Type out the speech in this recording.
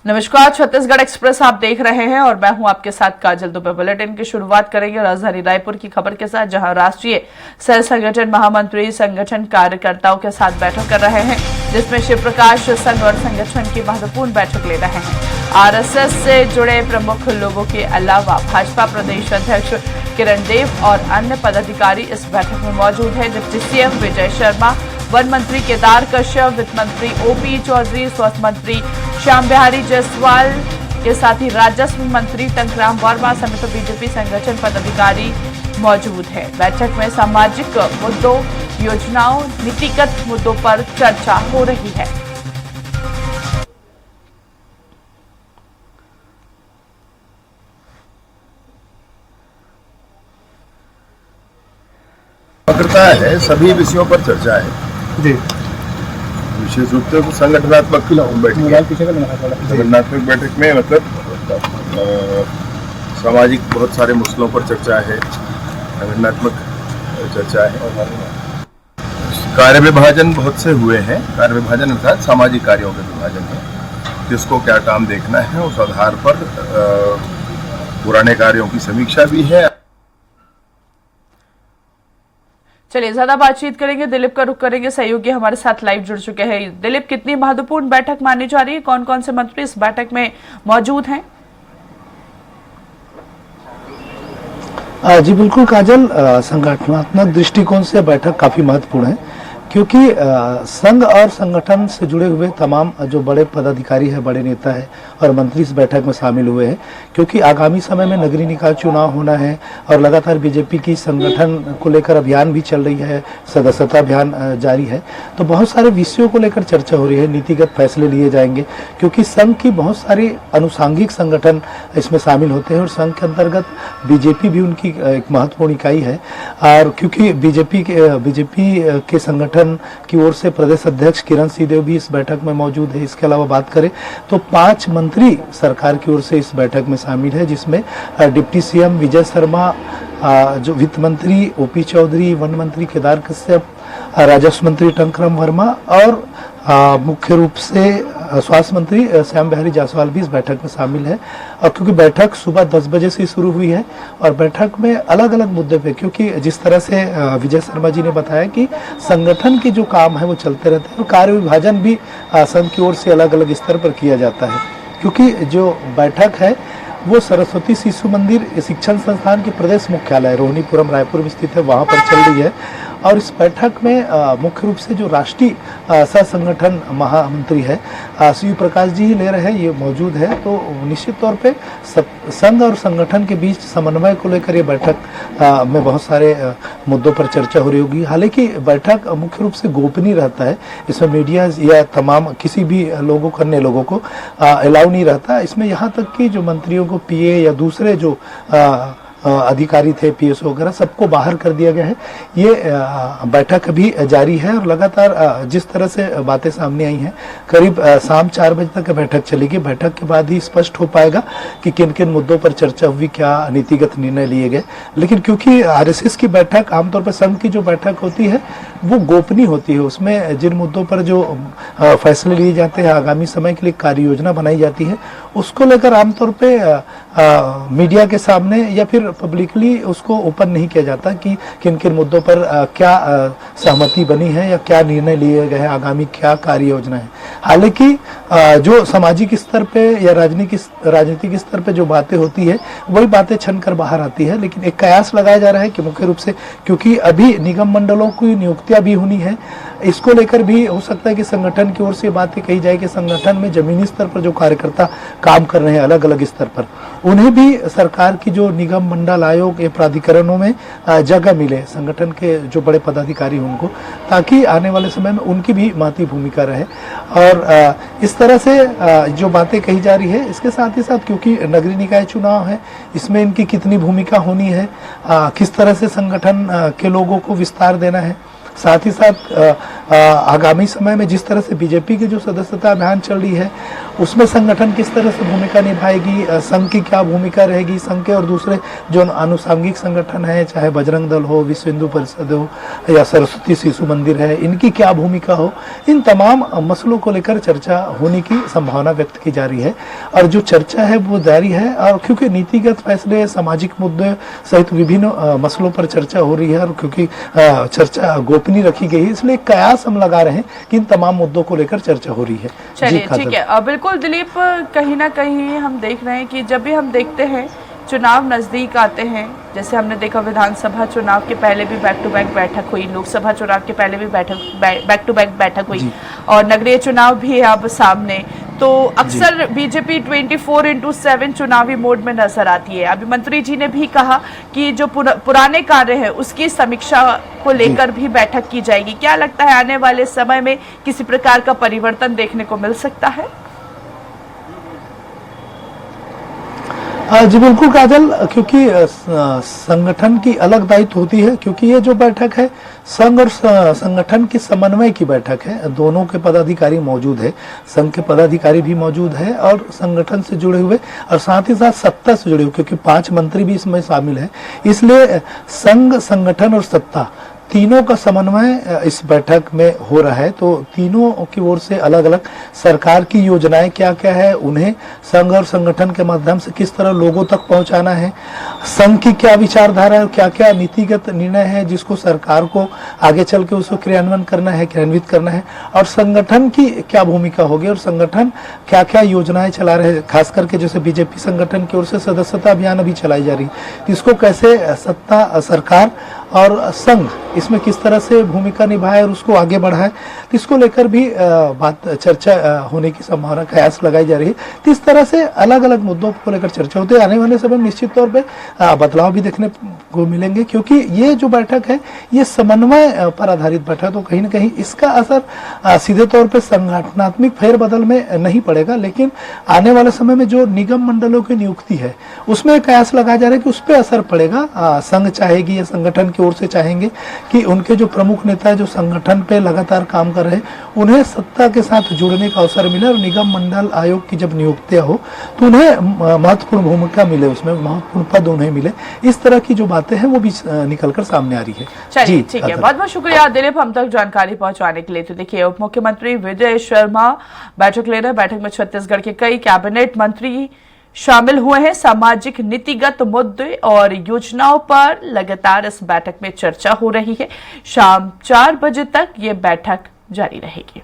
नमस्कार, छत्तीसगढ़ एक्सप्रेस आप देख रहे हैं और मैं हूं आपके साथ काजल। दोपहर बुलेटिन की शुरुआत करेंगे राजधानी रायपुर की खबर के साथ, जहां राष्ट्रीय सह संगठन महामंत्री संगठन कार्यकर्ताओं के साथ बैठक कर रहे हैं, जिसमें शिव प्रकाश संघ और संगठन की महत्वपूर्ण बैठक ले रहे हैं। आरएसएस से जुड़े प्रमुख लोगों के अलावा भाजपा प्रदेश अध्यक्ष किरण देव और अन्य पदाधिकारी इस बैठक में मौजूद है। Deputy CM Vijay Sharma, one मंत्री केदार कश्यप, वित्त मंत्री ओपी चौधरी, स्वास्थ्य मंत्री श्याम बिहारी जायसवाल के साथ ही राजस्व मंत्री टंकराम वर्मा समेत बीजेपी संगठन पदाधिकारी मौजूद है। बैठक में सामाजिक मुद्दों, योजनाओं, नीतिगत मुद्दों पर चर्चा हो रही है। है, सभी विषयों पर चर्चा है जी। विशेष रूप से संगठनात्मक बैठक में मतलब सामाजिक बहुत सारे मसलों पर चर्चा है, संगठनात्मक चर्चा है। कार्य विभाजन बहुत से हुए हैं। कार्य विभाजन अर्थात सामाजिक कार्यों का विभाजन है, किसको क्या काम देखना है, उस आधार पर पुराने कार्यों की समीक्षा भी है। चलिए ज्यादा बातचीत करेंगे, दिलीप का रुख करेंगे। सहयोगी हमारे साथ लाइव जुड़ चुके हैं। दिलीप, कितनी महत्वपूर्ण बैठक मानी जा रही है? कौन कौन से मंत्री इस बैठक में मौजूद हैं? जी बिल्कुल काजल, संगठनात्मक दृष्टिकोण से बैठक काफी महत्वपूर्ण है, क्योंकि संघ और संगठन से जुड़े हुए तमाम जो बड़े पदाधिकारी है, बड़े नेता है और मंत्री इस बैठक में शामिल हुए हैं, क्योंकि आगामी समय में नगरीय निकाय चुनाव होना है और लगातार बीजेपी की संगठन को लेकर अभियान भी चल रही है, सदस्यता अभियान जारी है। तो बहुत सारे विषयों को लेकर चर्चा हो रही है, नीतिगत फैसले लिए जाएंगे, क्योंकि संघ की बहुत सारी अनुसांगिक संगठन इसमें शामिल होते हैं और संघ के अंतर्गत बीजेपी भी उनकी एक महत्वपूर्ण इकाई है। और क्योंकि बीजेपी के संगठन की ओर से प्रदेश अध्यक्ष किरण सिंहदेव भी इस बैठक में मौजूद है। इसके अलावा बात करें तो 5 मंत्री सरकार की ओर से इस बैठक में शामिल है, जिसमें डिप्टी सीएम विजय शर्मा, जो वित्त मंत्री ओपी चौधरी, वन मंत्री केदार कश्यप, राजस्व मंत्री टंकराम वर्मा और मुख्य रूप से स्वास्थ्य मंत्री श्याम बिहारी जायसवाल भी इस बैठक में शामिल है। और क्योंकि बैठक सुबह 10 बजे से शुरू हुई है और बैठक में अलग अलग मुद्दे पे, क्योंकि जिस तरह से विजय शर्मा जी ने बताया कि संगठन के जो काम है वो चलते रहते हैं और कार्य विभाजन भी संघ की ओर से अलग अलग स्तर पर किया जाता है। क्योंकि जो बैठक है वो सरस्वती शिशु मंदिर शिक्षण संस्थान के प्रदेश मुख्यालय रोहिणीपुरम रायपुर में स्थित है, वहां पर चल रही है। और इस बैठक में मुख्य रूप से जो राष्ट्रीय सह संगठन महामंत्री है शिव प्रकाश जी ही ले रहे हैं, ये मौजूद है। तो निश्चित तौर पे संघ और संगठन के बीच समन्वय को लेकर ये बैठक में बहुत सारे मुद्दों पर चर्चा हो रही होगी। हालांकि बैठक मुख्य रूप से गोपनीय रहता है, इसमें मीडिया या तमाम किसी भी लोगों को, अन्य लोगों को अलाउ नहीं रहता। इसमें यहाँ तक कि जो मंत्रियों को पीए या दूसरे जो अधिकारी थे, पीएस वगैरह, सबको बाहर कर दिया गया है। ये बैठक अभी जारी है और लगातार जिस तरह से बातें सामने आई हैं, करीब शाम 4 बजे तक बैठक चलेगी। बैठक के बाद ही स्पष्ट हो पाएगा कि किन किन मुद्दों पर चर्चा हुई, क्या नीतिगत निर्णय लिए गए। लेकिन क्योंकि आरएसएस की बैठक आमतौर पर संघ की जो बैठक होती है वो गोपनीय होती है, उसमें जिन मुद्दों पर जो फैसले लिए जाते हैं, आगामी समय के लिए कार्य योजना बनाई जाती है, उसको लेकर आमतौर पे मीडिया के सामने या फिर पब्लिकली उसको ओपन नहीं किया जाता कि किन किन मुद्दों पर क्या सहमति बनी है या क्या निर्णय लिए गए हैं, आगामी क्या कार्य योजना है। हालांकि जो सामाजिक स्तर पे या राजनीतिक स्तर पे जो बातें होती है वही बातें छन कर बाहर आती है। लेकिन एक कयास लगाया जा रहा है कि मुख्य रूप से क्योंकि अभी निगम मंडलों की नियुक्तियां भी होनी है, इसको लेकर भी हो सकता है कि संगठन की ओर से बातें कही जाए कि संगठन में जमीनी स्तर पर जो कार्यकर्ता काम कर रहे हैं अलग अलग स्तर पर, उन्हें भी सरकार की जो निगम मंडल आयोग या प्राधिकरणों में जगह मिले, संगठन के जो बड़े पदाधिकारी उनको, ताकि आने वाले समय में उनकी भी महती भूमिका रहे। और इस तरह से जो बातें कही जा रही है, इसके साथ ही साथ क्योंकि नगरीय निकाय चुनाव है, इसमें इनकी कितनी भूमिका होनी है, किस तरह से संगठन के लोगों को विस्तार देना है, साथ ही साथ आगामी समय में जिस तरह से बीजेपी की जो सदस्यता अभियान चल रही है उसमें संगठन किस तरह से भूमिका निभाएगी, संघ की क्या भूमिका रहेगी, संघ के और दूसरे जो अनुसांगिक संगठन है, चाहे बजरंग दल हो, विश्व हिंदू परिषद हो या सरस्वती शिशु मंदिर है, इनकी क्या भूमिका हो, इन तमाम मसलों को लेकर चर्चा होने की संभावना व्यक्त की जा रही है। और जो चर्चा है वो जारी है, और क्योंकि नीतिगत फैसले, सामाजिक मुद्दे सहित विभिन्न मसलों पर चर्चा हो रही है और क्योंकि चर्चा गोपनीय रखी गई है, इसलिए कयास हम लगा रहे हैं कि इन तमाम मुद्दों को लेकर चर्चा हो रही है। चलिए ठीक है, बिल्कुल दिलीप, कहीं ना कहीं हम देख रहे हैं कि जब भी हम देखते हैं चुनाव नजदीक आते हैं, जैसे हमने देखा विधानसभा चुनाव के पहले भी बैक टू बैक बैठक हुई, लोकसभा चुनाव के पहले भी बैक टू बैक बैठक हुई और नगरीय चुनाव भी है अब सामने, तो अक्सर बीजेपी 24/7 चुनावी मोड में नजर आती है। अभी मंत्री जी ने भी कहा कि जो पुराने कार्य है उसकी समीक्षा को लेकर भी बैठक की जाएगी। क्या लगता है आने वाले समय में किसी प्रकार का परिवर्तन देखने को मिल सकता है? जी बिल्कुल काजल, क्योंकि संगठन की अलग दायित्व होती है, क्योंकि ये जो बैठक है संघ और संगठन की समन्वय की बैठक है। दोनों के पदाधिकारी मौजूद है, संघ के पदाधिकारी भी मौजूद है और संगठन से जुड़े हुए और साथ ही साथ सत्ता से जुड़े हुए, क्योंकि 5 मंत्री भी इसमें शामिल है। इसलिए संघ, संगठन और सत्ता तीनों का समन्वय इस बैठक में हो रहा है। तो तीनों की ओर से अलग अलग सरकार की योजनाएं क्या क्या है, उन्हें संघ और संगठन के माध्यम से किस तरह लोगों तक पहुंचाना है, संघ की क्या विचारधारा है, क्या क्या नीतिगत निर्णय है जिसको सरकार को आगे चल के उसको क्रियान्वित करना है, और संगठन की क्या भूमिका होगी और संगठन क्या क्या योजनाएं चला रहे हैं। खास करके जैसे बीजेपी संगठन की ओर से सदस्यता अभियान अभी चलाई जा रही है, इसको कैसे सत्ता, सरकार और संघ इसमें किस तरह से भूमिका निभाए और उसको आगे बढ़ाए, इसको लेकर भी चर्चा होने की संभावना, कयास लगाई जा रही है। तो इस तरह से अलग अलग मुद्दों को लेकर चर्चा होती है। आने वाले समय में निश्चित तौर पे बदलाव भी देखने को मिलेंगे, क्योंकि ये जो बैठक है ये समन्वय पर आधारित बैठक है, तो कहीं ना कहीं इसका असर सीधे तौर पर संगठनात्मक फेरबदल में नहीं पड़ेगा, लेकिन आने वाले समय में जो निगम मंडलों की नियुक्ति है उसमें कयास लगाया जा रहा है कि उस पर असर पड़ेगा। संघ चाहेगी या संगठन की ओर से चाहेंगे कि उनके जो प्रमुख नेता जो संगठन पे लगातार काम कर रहे हैं उन्हें सत्ता के साथ जुड़ने का अवसर मिले और निगम मंडल आयोग की जब नियुक्तियां हो तो उन्हें महत्वपूर्ण भूमिका मिले, उसमें महत्वपूर्ण पद उन्हें मिले। इस तरह की जो बातें हैं वो भी निकलकर सामने आ रही है। चलिए ठीक है, बहुत बहुत शुक्रिया दिलीप हम तक जानकारी पहुंचाने के लिए। तो देखिए, उप मुख्यमंत्री विजय शर्मा बैठक ले रहे हैं। बैठक में छत्तीसगढ़ के कई कैबिनेट मंत्री शामिल हुए हैं। सामाजिक नीतिगत मुद्दे और योजनाओं पर लगातार इस बैठक में चर्चा हो रही है। शाम 4 बजे तक ये बैठक जारी रहेगी।